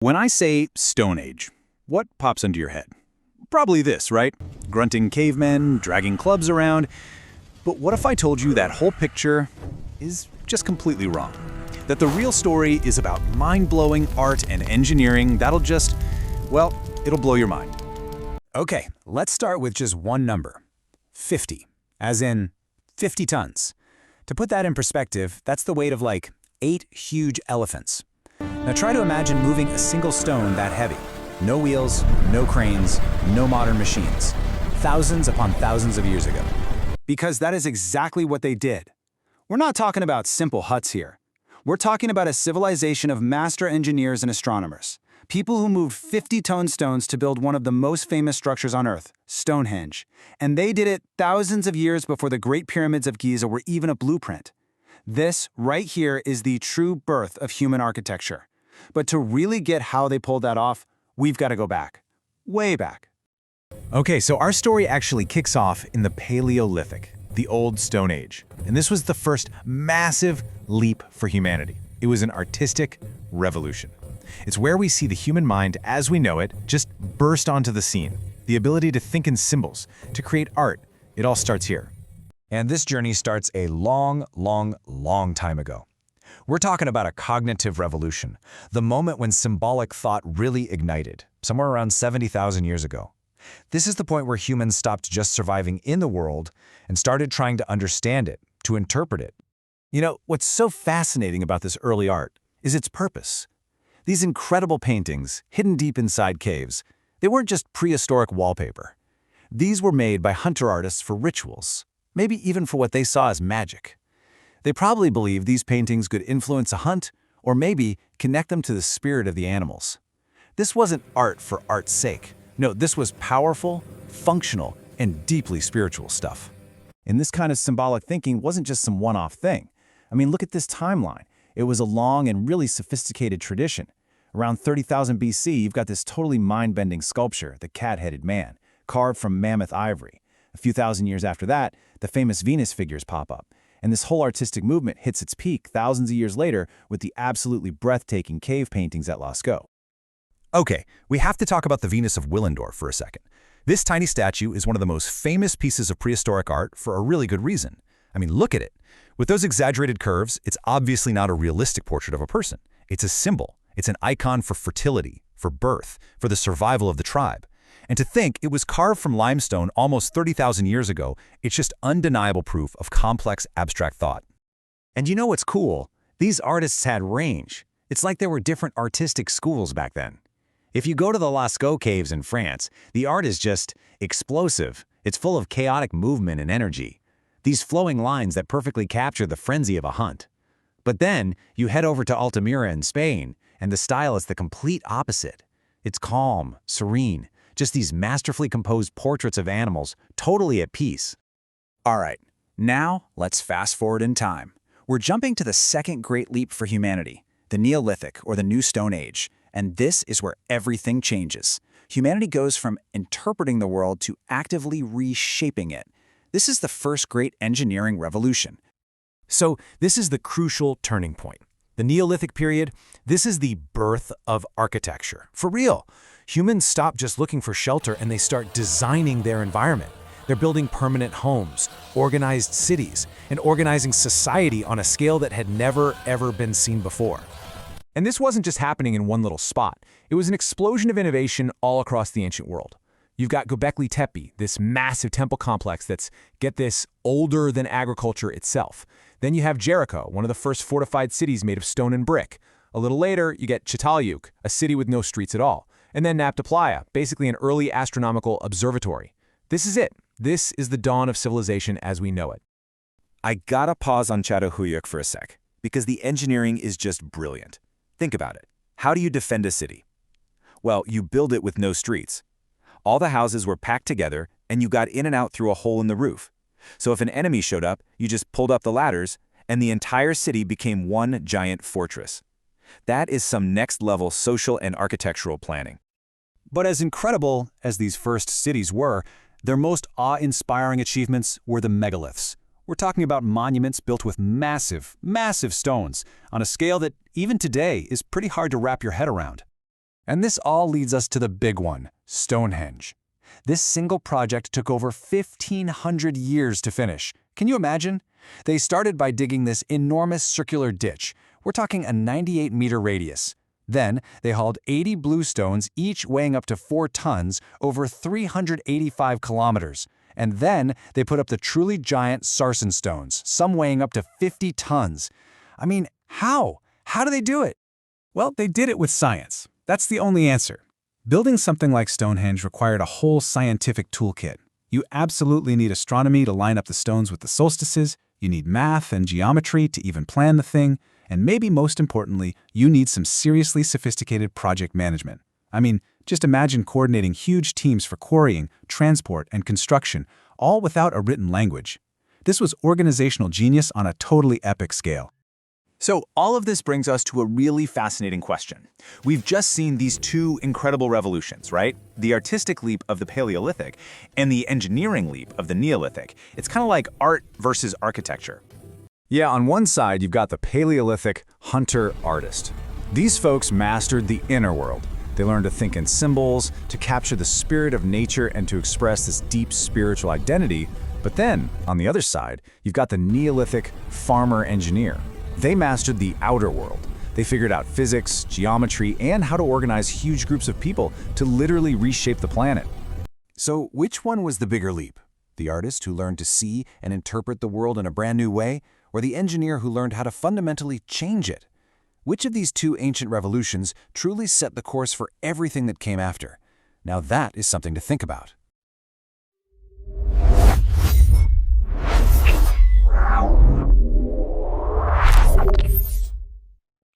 When I say Stone Age, what pops into your head? Probably this, right? Grunting cavemen, dragging clubs around. But what if I told you that whole picture is just completely wrong? That the real story is about mind-blowing art and engineering that'll just, well, it'll blow your mind. Okay, let's start with just one number. 50, as in 50 tons. To put that in perspective, that's the weight of like 8 huge elephants. Now try to imagine moving a single stone that heavy. No wheels, no cranes, no modern machines. Thousands upon thousands of years ago. Because that is exactly what they did. We're not talking about simple huts here. We're talking about a civilization of master engineers and astronomers. People who moved 50-ton stones to build one of the most famous structures on Earth, Stonehenge. And they did it thousands of years before the Great Pyramids of Giza were even a blueprint. This, right here, is the true birth of human architecture. But to really get how they pulled that off, we've got to go back. Way back. Okay, so our story actually kicks off in the Paleolithic, the Old Stone Age. And this was the first massive leap for humanity. It was an artistic revolution. It's where we see the human mind as we know it just burst onto the scene. The ability to think in symbols, to create art, it all starts here. And this journey starts a long time ago. We're talking about a cognitive revolution, the moment when symbolic thought really ignited, somewhere around 70,000 years ago. This is the point where humans stopped just surviving in the world and started trying to understand it, to interpret it. You know, what's so fascinating about this early art is its purpose. These incredible paintings, hidden deep inside caves, they weren't just prehistoric wallpaper. These were made by hunter artists for rituals, maybe even for what they saw as magic. They probably believed these paintings could influence a hunt, or maybe connect them to the spirit of the animals. This wasn't art for art's sake. No, this was powerful, functional, and deeply spiritual stuff. And this kind of symbolic thinking wasn't just some one-off thing. I mean, look at this timeline. It was a long and really sophisticated tradition. Around 30,000 BC, you've got this totally mind-bending sculpture, the cat-headed man, carved from mammoth ivory. A few thousand years after that, the famous Venus figures pop up. And this whole artistic movement hits its peak thousands of years later with the absolutely breathtaking cave paintings at Lascaux. Okay, we have to talk about the Venus of Willendorf for a second. This tiny statue is one of the most famous pieces of prehistoric art for a really good reason. I mean, look at it. With those exaggerated curves, it's obviously not a realistic portrait of a person. It's a symbol. It's an icon for fertility, for birth, for the survival of the tribe. And to think it was carved from limestone almost 30,000 years ago, it's just undeniable proof of complex abstract thought. And you know what's cool? These artists had range. It's like there were different artistic schools back then. If you go to the Lascaux caves in France, the art is just explosive. It's full of chaotic movement and energy. These flowing lines that perfectly capture the frenzy of a hunt. But then, you head over to Altamira in Spain, and the style is the complete opposite. It's calm, serene, just these masterfully composed portraits of animals, totally at peace. All right, now let's fast forward in time. We're jumping to the second great leap for humanity, the Neolithic or the New Stone Age. And this is where everything changes. Humanity goes from interpreting the world to actively reshaping it. This is the first great engineering revolution. So this is the crucial turning point. The Neolithic period, this is the birth of architecture. For real, humans stop just looking for shelter and they start designing their environment. They're building permanent homes, organized cities, and organizing society on a scale that had never, ever been seen before. And this wasn't just happening in one little spot. It was an explosion of innovation all across the ancient world. You've got Göbekli Tepe, this massive temple complex that's, get this, older than agriculture itself. Then you have Jericho, one of the first fortified cities made of stone and brick. A little later, you get Çatalhöyük, a city with no streets at all. And then Playa, basically an early astronomical observatory. This is it. This is the dawn of civilization as we know it. I gotta pause on Çatalhöyük for a sec, because the engineering is just brilliant. Think about it. How do you defend a city? Well, you build it with no streets. All the houses were packed together, and you got in and out through a hole in the roof. So if an enemy showed up, you just pulled up the ladders, and the entire city became one giant fortress. That is some next-level social and architectural planning. But as incredible as these first cities were, their most awe-inspiring achievements were the megaliths. We're talking about monuments built with massive, massive stones on a scale that, even today, is pretty hard to wrap your head around. And this all leads us to the big one, Stonehenge. This single project took over 1,500 years to finish. Can you imagine? They started by digging this enormous circular ditch. We're talking a 98-meter radius. Then, they hauled 80 bluestones, each weighing up to 4 tons, over 385 kilometers. And then, they put up the truly giant sarsen stones, some weighing up to 50 tons. I mean, how? How do they do it? Well, they did it with science. That's the only answer. Building something like Stonehenge required a whole scientific toolkit. You absolutely need astronomy to line up the stones with the solstices, you need math and geometry to even plan the thing, and maybe most importantly, you need some seriously sophisticated project management. I mean, just imagine coordinating huge teams for quarrying, transport, and construction, all without a written language. This was organizational genius on a totally epic scale. So all of this brings us to a really fascinating question. We've just seen these two incredible revolutions, right? The artistic leap of the Paleolithic and the engineering leap of the Neolithic. It's kind of like art versus architecture. Yeah, on one side, you've got the Paleolithic hunter-artist. These folks mastered the inner world. They learned to think in symbols, to capture the spirit of nature and to express this deep spiritual identity. But then, on the other side, you've got the Neolithic farmer-engineer. They mastered the outer world. They figured out physics, geometry, and how to organize huge groups of people to literally reshape the planet. So which one was the bigger leap? The artist who learned to see and interpret the world in a brand new way, or the engineer who learned how to fundamentally change it? Which of these two ancient revolutions truly set the course for everything that came after? Now that is something to think about.